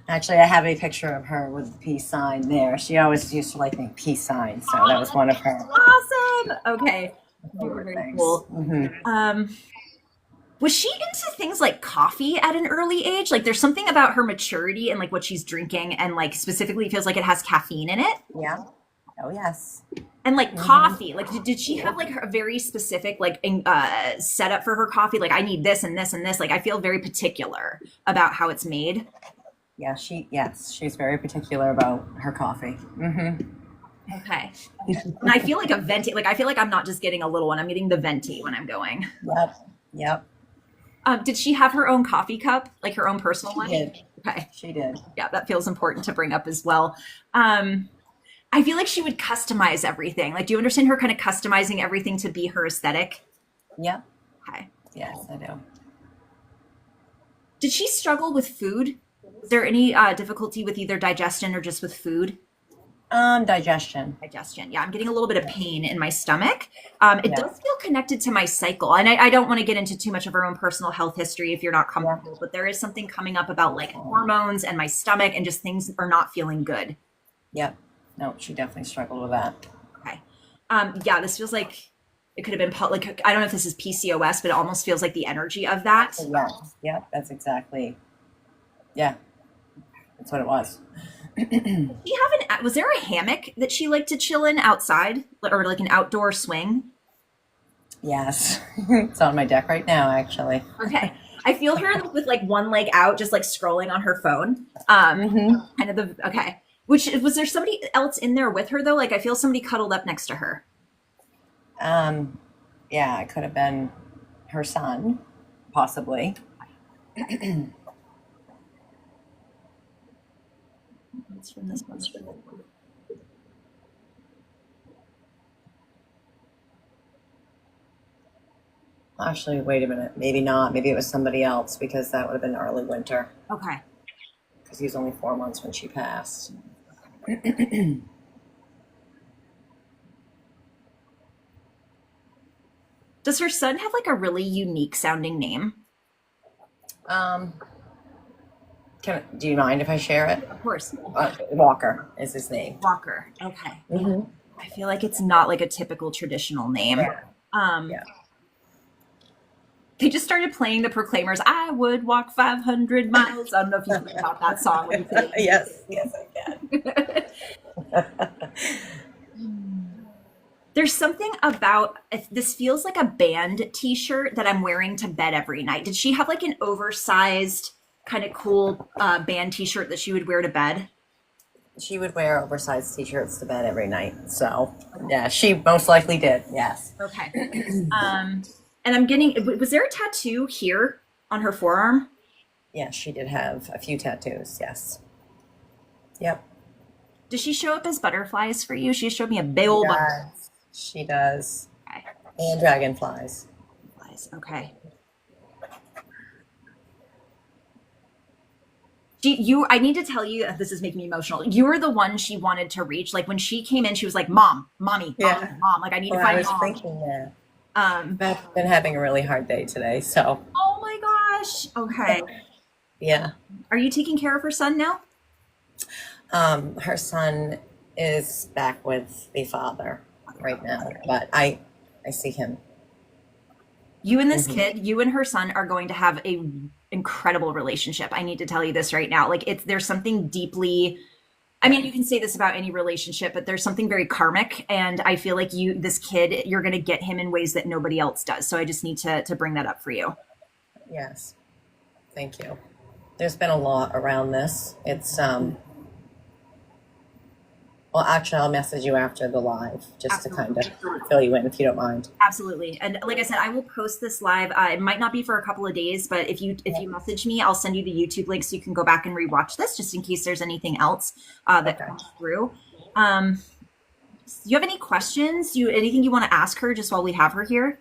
Actually, I have a picture of her with the peace sign there. She always used to like make peace signs, so that was one of her Awesome. Okay. Very, favorite very things. cool. Mm-hmm. Was she into things like coffee at an early age? Like, there's something about her maturity and like what she's drinking, and like specifically feels like it has caffeine in it. Yeah. Oh, yes. And like coffee, like did she have like a very specific like setup for her coffee? Like, I need this and this and this. Like, I feel very particular about how it's made. Yeah, she's very particular about her coffee. Mm-hmm. Okay. And I feel like a venti, like I feel like I'm not just getting a little one, I'm getting the venti when I'm going. Yep. Yep. Did she have her own coffee cup, like her own personal one? She did. Okay. She did. Yeah, that feels important to bring up as well. I feel like she would customize everything. Like, do you understand her kind of customizing everything to be her aesthetic? Yep. Okay. Yes, I do. Did she struggle with food? Was there any difficulty with either digestion or just with food? Digestion. Digestion. Yeah, I'm getting a little bit of pain in my stomach. It Yeah. does feel connected to my cycle. And I don't want to get into too much of her own personal health history if you're not comfortable, but there is something coming up about like hormones and my stomach and just things are not feeling good. Yep. No, she definitely struggled with that. Okay. Yeah, this feels like it could have been like, I don't know if this is PCOS, but it almost feels like the energy of that. Yes. Yep. That's exactly. Yeah. That's what it was. Was there a hammock that she liked to chill in outside or like an outdoor swing? Yes. It's on my deck right now, actually. Okay. I feel her with like one leg out, just like scrolling on her phone. Kind of okay. Which was there somebody else in there with her though? Like I feel somebody cuddled up next to her. Yeah, it could have been her son, possibly. It's from this one. Actually, wait a minute. Maybe not. Maybe it was somebody else because that would have been early winter. Okay. Because he was only 4 months when she passed. Does her son have like a really unique sounding name? Do you mind if I share it? Of course. Walker is his name. Walker. Okay. I feel like it's not like a typical traditional name. Yeah. They just started playing the Proclaimers. I would walk 500 miles. I don't know if you think about that song. When you think. Yes, I can. There's something about this feels like a band t-shirt that I'm wearing to bed every night. Did she have like an oversized kind of cool band t-shirt that she would wear to bed? She would wear oversized t-shirts to bed every night. So, yeah, she most likely did. Yes. Okay. And I'm getting, was there a tattoo here on her forearm? Yes, she did have a few tattoos. Yes. Yep. Does she show up as butterflies for you? She showed me a big old butterfly. She does. Okay. And dragonflies. Okay. I need to tell you, this is making me emotional. You were the one she wanted to reach. Like when she came in, she was like, "Mom, mommy, mom." Like I need to find mom. I was thinking that. I've been having a really hard day today, so. Oh my gosh. Okay. Yeah. Are you taking care of her son now? Her son is back with the father right now, but I see him. You and this kid, you and her son are going to have a incredible relationship. I need to tell you this right now. Like there's something deeply, I mean, you can say this about any relationship, but there's something very karmic. And I feel like this kid, you're going to get him in ways that nobody else does. So I just need to bring that up for you. Yes. Thank you. There's been a lot around this. It's, well, actually, I'll message you after the live just to kind of fill you in if you don't mind. Absolutely. And like I said, I will post this live. It might not be for a couple of days, but if you message me, I'll send you the YouTube link so you can go back and rewatch this just in case there's anything else that comes through. Do you have any questions? Anything you want to ask her just while we have her here?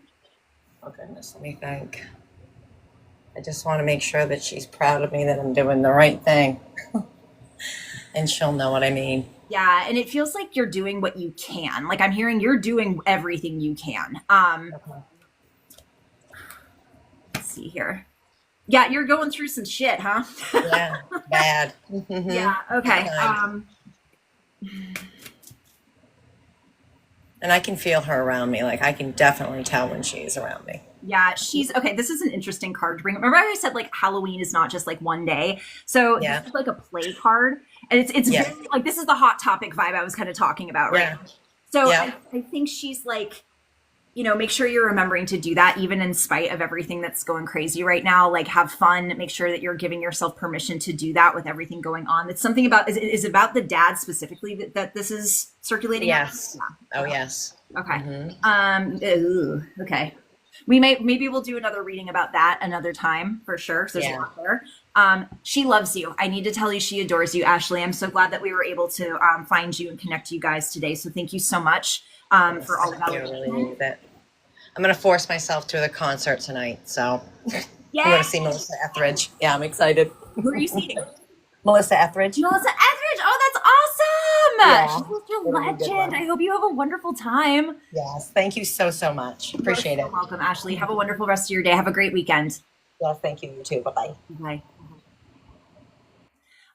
Oh goodness, let me think. I just want to make sure that she's proud of me, that I'm doing the right thing. And she'll know what I mean. Yeah, and it feels like you're doing what you can. Like I'm hearing you're doing everything you can. Okay. Let's see here. Yeah, you're going through some shit, huh? Yeah, bad. Yeah, okay. And I can feel her around me. Like I can definitely tell when she's around me. Yeah, she's okay. This is an interesting card to bring. Remember, I said like Halloween is not just like one day. So Yeah. this is like a play card, and it's Yeah. very, like this is the hot topic vibe I was kind of talking about, right? Yeah. So Yeah. I think she's like, make sure you're remembering to do that, even in spite of everything that's going crazy right now. Like, have fun. Make sure that you're giving yourself permission to do that with everything going on. It's something about is about the dad specifically that this is circulating. Yes. Yeah. Oh yes. Okay. Okay. Maybe we'll do another reading about that another time for sure. So there's a lot there. She loves you. I need to tell you, she adores you, Ashley. I'm so glad that we were able to find you and connect you guys today. So thank you so much for all of that. I really needed it. I'm going to force myself to the concert tonight. So Yeah. I'm going to see Melissa Etheridge. Yeah, I'm excited. Who are you seeing? Melissa Etheridge. Melissa Etheridge. Oh, that's awesome. Yeah. She's such a It'll be a good legend. one. I hope you have a wonderful time. Yes. Thank you so much. Appreciate You're it. welcome, Ashley. Have a wonderful rest of your day. Have a great weekend. Yes. Thank you. You too. Bye-bye. Bye.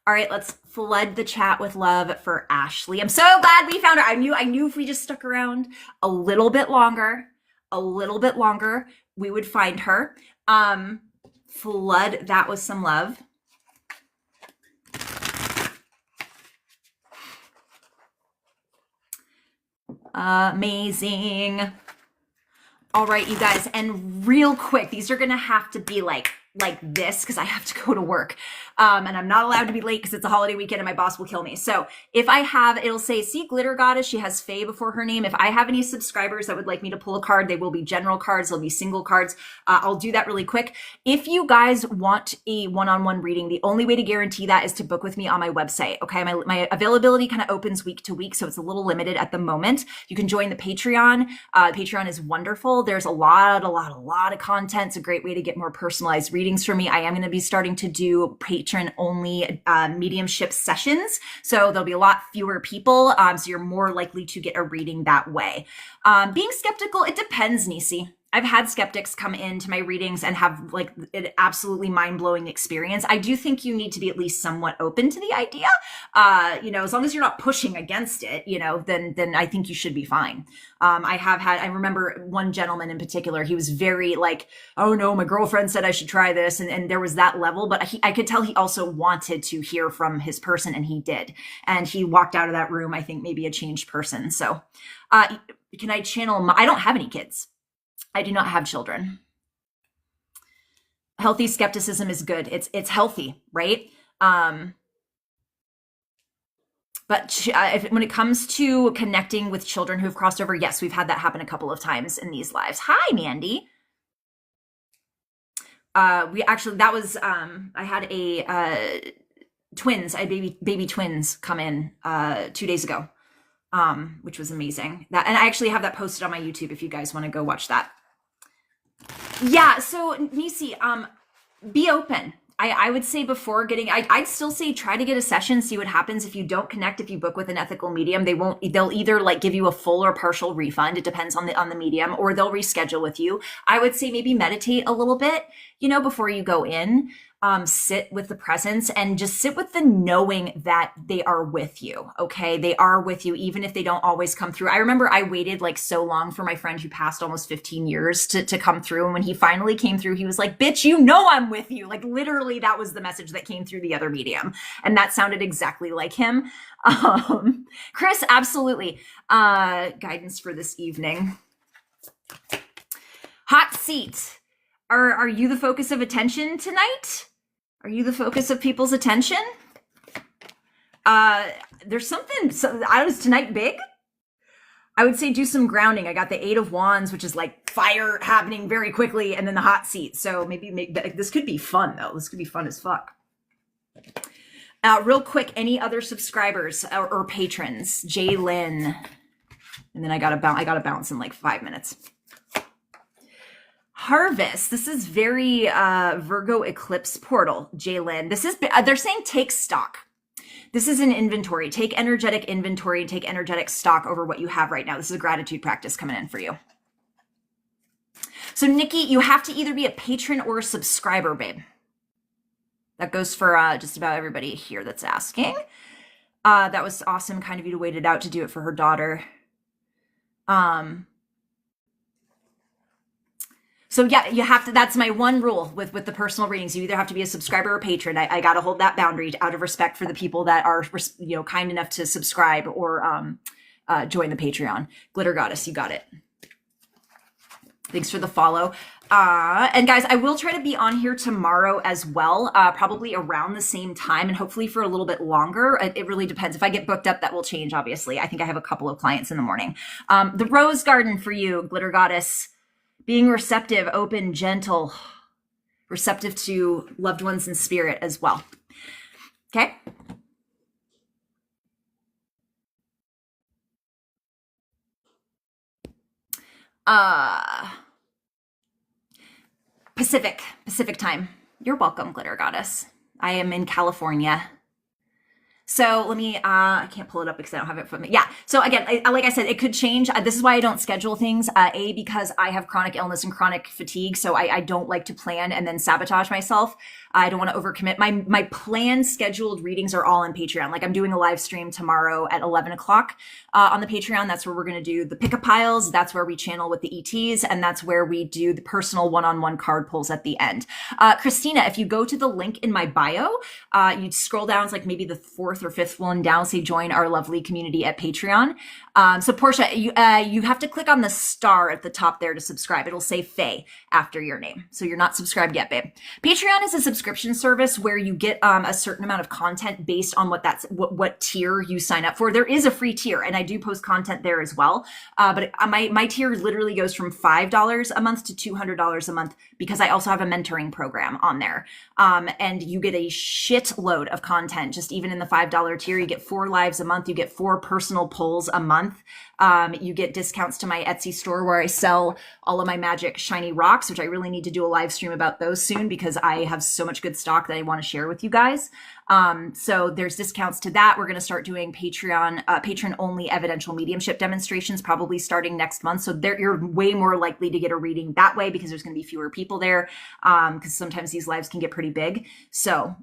All right, let's flood the chat with love for Ashley. I'm so glad we found her. I knew if we just stuck around a little bit longer, we would find her. Flood that with some love. Amazing. All right, you guys, and real quick, these are gonna have to be like this because I have to go to work. And I'm not allowed to be late because it's a holiday weekend and my boss will kill me. So if I have, it'll say, see Glitter Goddess, she has Faye before her name. If I have any subscribers that would like me to pull a card, they will be general cards, they'll be single cards. I'll do that really quick. If you guys want a one-on-one reading, the only way to guarantee that is to book with me on my website, okay? My availability kind of opens week to week, so it's a little limited at the moment. You can join the Patreon. Patreon is wonderful. There's a lot of content. It's a great way to get more personalized readings from me. I am going to be starting to do patron-only mediumship sessions, so there'll be a lot fewer people, so you're more likely to get a reading that way. Being skeptical, it depends, Nisi. I've had skeptics come into my readings and have like an absolutely mind-blowing experience. I do think you need to be at least somewhat open to the idea. As long as you're not pushing against it, then I think you should be fine. I remember one gentleman in particular, he was very like, oh no, my girlfriend said I should try this. And there was that level, but I could tell he also wanted to hear from his person, and he did. And he walked out of that room, I think maybe a changed person. So can I channel I don't have any kids. I do not have children. Healthy skepticism is good. It's healthy, right? But when it comes to connecting with children who have crossed over, yes, we've had that happen a couple of times in these lives. Hi, Mandy. I had twins. I had baby twins come in 2 days ago, which was amazing. And I actually have that posted on my YouTube if you guys want to go watch that. Yeah, so Nisi, be open. I would say before I'd still say try to get a session, see what happens. If you don't connect, if you book with an ethical medium, they'll either like give you a full or partial refund. It depends on the medium, or they'll reschedule with you. I would say maybe meditate a little bit, before you go in. Sit with the presence and just sit with the knowing that they are with you. Okay. They are with you, even if they don't always come through. I remember I waited like so long for my friend who passed almost 15 years to come through. And when he finally came through, he was like, bitch, I'm with you. Like literally that was the message that came through the other medium. And that sounded exactly like him. Chris, absolutely. Guidance for this evening. Hot seat. Are you the focus of attention tonight? Are you the focus of people's attention? There's something, I was tonight big. I would say do some grounding. I got the 8 of Wands, which is like fire happening very quickly, and then the hot seat. So maybe this could be fun though. This could be fun as fuck. Real quick, any other subscribers or patrons? Jay Lynn. And then I gotta bounce in like 5 minutes. Harvest. This is very Virgo eclipse portal, Jalen. This is, they're saying take stock. This is an inventory. Take energetic inventory and take energetic stock over what you have right now. This is a gratitude practice coming in for you. So Nikki, you have to either be a patron or a subscriber, babe. That goes for just about everybody here that's asking. That was awesome, kind of you to wait it out to do it for her daughter. So yeah, you have to, that's my one rule with the personal readings. You either have to be a subscriber or patron. I got to hold that boundary out of respect for the people that are, you know, kind enough to subscribe or join the Patreon. Glitter Goddess, you got it. Thanks for the follow. And guys, I will try to be on here tomorrow as well, probably around the same time and hopefully for a little bit longer. It really depends. If I get booked up, that will change, obviously. I think I have a couple of clients in the morning. The Rose Garden for you, Glitter Goddess. Being receptive, open, gentle, receptive to loved ones in spirit as well. Okay. Pacific time. You're welcome, Glitter Goddess. I am in California. So let me, I can't pull it up because I don't have it for me. Yeah. So again, like I said, it could change. This is why I don't schedule things. Because I have chronic illness and chronic fatigue. So I don't like to plan and then sabotage myself. I don't want to overcommit. My planned scheduled readings are all on Patreon. Like I'm doing a live stream tomorrow at 11 o'clock on the Patreon. That's where we're going to do the pick-up piles. That's where we channel with the ETs. And that's where we do the personal one-on-one card pulls at the end. Christina, if you go to the link in my bio, you'd scroll down. It's like maybe the 4th or 5th one down. Say join our lovely community at Patreon. So Portia, you have to click on the star at the top there to subscribe. It'll say Faye after your name. So you're not subscribed yet, babe. Patreon is a subscription service where you get a certain amount of content based on what tier you sign up for. There is a free tier and I do post content there as well. But my tier literally goes from $5 a month to $200 a month because I also have a mentoring program on there. And you get a shitload of content. Just even in the $5 tier, you get 4 lives a month. You get 4 personal pulls a month. You get discounts to my Etsy store where I sell all of my magic shiny rocks, which I really need to do a live stream about those soon because I have so much good stock that I want to share with you guys. So there's discounts to that. We're going to start doing patron only evidential mediumship demonstrations, probably starting next month. So you're way more likely to get a reading that way because there's going to be fewer people there. Because sometimes these lives can get pretty big. So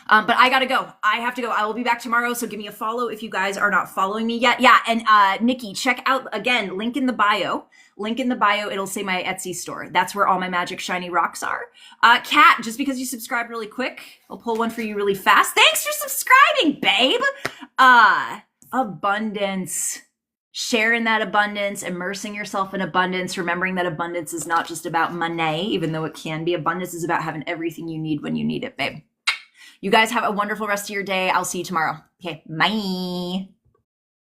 but I gotta go. I have to go. I will be back tomorrow. So give me a follow if you guys are not following me yet. Yeah. And Nikki, check out again, link in the bio. It'll say my Etsy store. That's where all my magic shiny rocks are. Kat, just because you subscribed really quick, I'll pull one for you really fast. Thanks for subscribing, babe. Abundance. Sharing that abundance, immersing yourself in abundance, remembering that abundance is not just about money, even though it can be. Abundance is about having everything you need when you need it, babe. You guys have a wonderful rest of your day. I'll see you tomorrow. Okay, bye.